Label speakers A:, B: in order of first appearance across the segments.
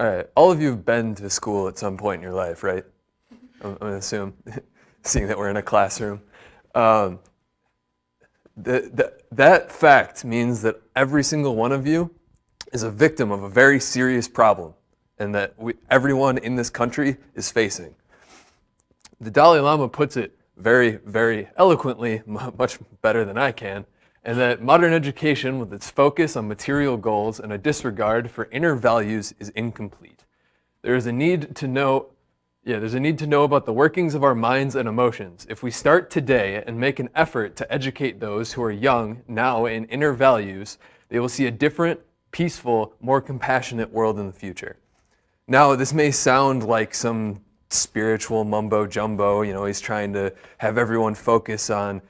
A: All right, all of you have been to school at some point in your life, right? I'm going to assume, seeing that we're in a classroom. Um, that fact means that every single one of you is a victim of a very serious problem, and that everyone in this country is facing. The Dalai Lama puts it very, very eloquently, much better than I can, and that modern education, with its focus on material goals and a disregard for inner values, is incomplete. There's a need to know about the workings of our minds and emotions. If we start today and make an effort to educate those who are young now in inner values, they will see a different, peaceful, more compassionate world in the future. Now, this may sound like some spiritual mumbo jumbo, he's trying to have everyone focus on,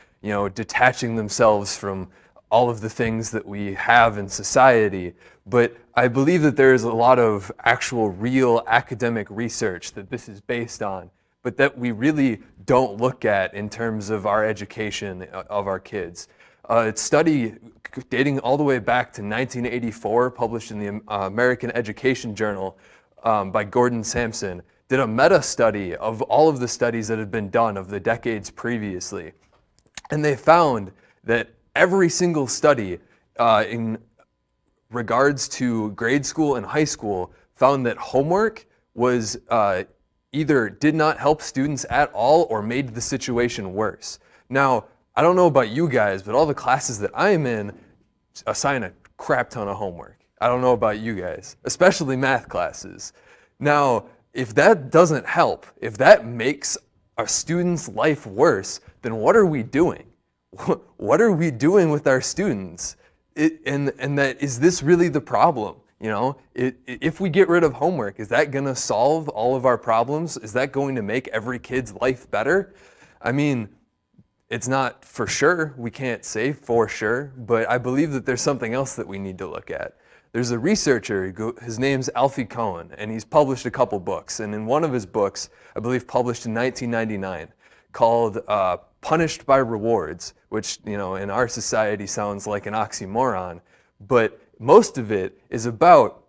A: detaching themselves from all of the things that we have in society. But I believe that there is a lot of actual real academic research that this is based on, but that we really don't look at in terms of our education of our kids. A study dating all the way back to 1984, published in the American Education Journal by Gordon Sampson, did a meta-study of all of the studies that had been done of the decades previously. And they found that every single study in regards to grade school and high school found that homework was either did not help students at all or made the situation worse. Now, I don't know about you guys, but all the classes that I'm in assign a crap ton of homework. I don't know about you guys, especially math classes. Now, if that doesn't help, if that makes a student's life worse, then what are we doing? What are we doing with our students? Is this really the problem? If we get rid of homework, is that going to solve all of our problems? Is that going to make every kid's life better? I mean, it's not for sure. We can't say for sure, but I believe that there's something else that we need to look at. There's a researcher, his name's Alfie Kohn, and he's published a couple books. And in one of his books, I believe published in 1999, called Punished by Rewards, which in our society sounds like an oxymoron, but most of it is about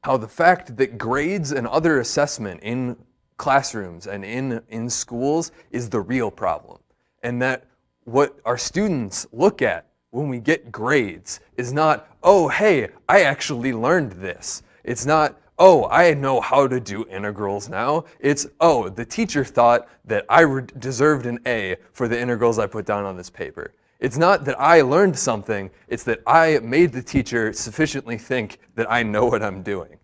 A: how the fact that grades and other assessment in classrooms and in schools is the real problem. And that what our students look at when we get grades is not, oh, hey, I actually learned this. It's not, oh, I know how to do integrals now. It's, oh, the teacher thought that I deserved an A for the integrals I put down on this paper. It's not that I learned something, it's that I made the teacher sufficiently think that I know what I'm doing.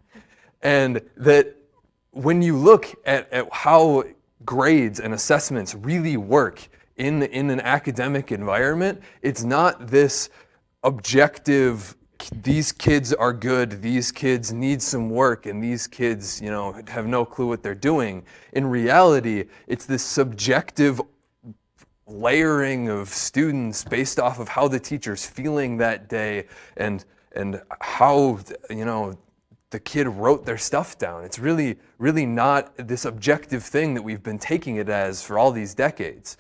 A: And that when you look at how grades and assessments really work in an academic environment, it's not this objective, these kids are good, these kids need some work, and these kids, have no clue what they're doing. In reality, it's this subjective layering of students based off of how the teacher's feeling that day and how, the kid wrote their stuff down. It's really, really not this objective thing that we've been taking it as for all these decades.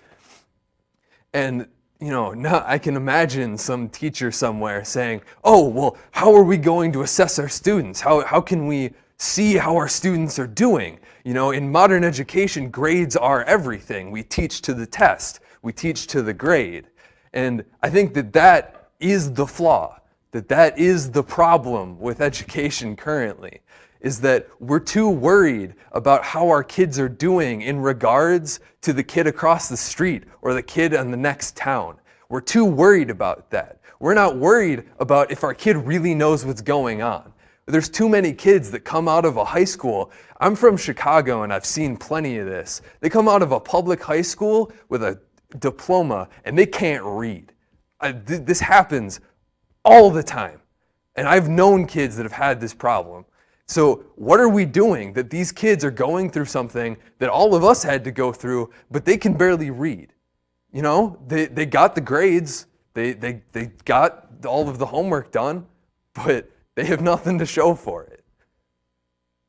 A: And now I can imagine some teacher somewhere saying, oh, well, how are we going to assess our students? How can we see how our students are doing? In modern education, grades are everything. We teach to the test. We teach to the grade. And I think that is the flaw, that is the problem with education currently, is that we're too worried about how our kids are doing in regards to the kid across the street or the kid in the next town. We're too worried about that. We're not worried about if our kid really knows what's going on. There's too many kids that come out of a high school. I'm from Chicago and I've seen plenty of this. They come out of a public high school with a diploma and they can't read. This happens all the time. And I've known kids that have had this problem. So what are we doing that these kids are going through something that all of us had to go through, but they can barely read? They got the grades, they got all of the homework done, but they have nothing to show for it.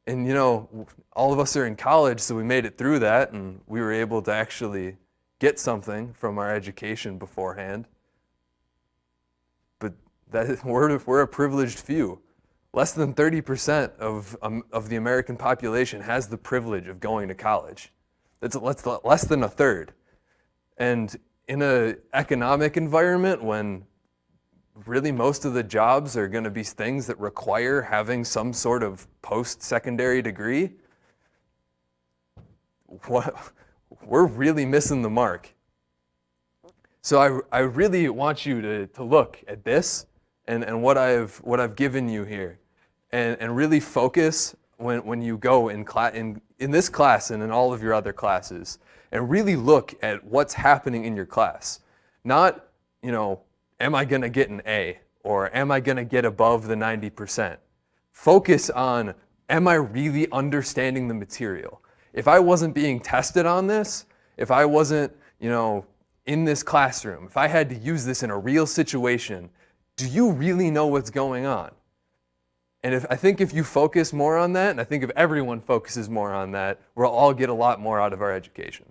A: And all of us are in college, so we made it through that, and we were able to actually get something from our education beforehand. But we're a privileged few. Less than 30% of the American population has the privilege of going to college. That's less than a third. And in an economic environment when really most of the jobs are going to be things that require having some sort of post-secondary degree, we're really missing the mark. So I really want you to look at this and what I've given you here, and really focus when you go in this class and in all of your other classes, and really look at what's happening in your class. Not, am I going to get an A, or am I going to get above the 90%? Focus on, am I really understanding the material? If I wasn't being tested on this, if I wasn't, in this classroom, if I had to use this in a real situation, do you really know what's going on? And I think if you focus more on that, and I think if everyone focuses more on that, we'll all get a lot more out of our education.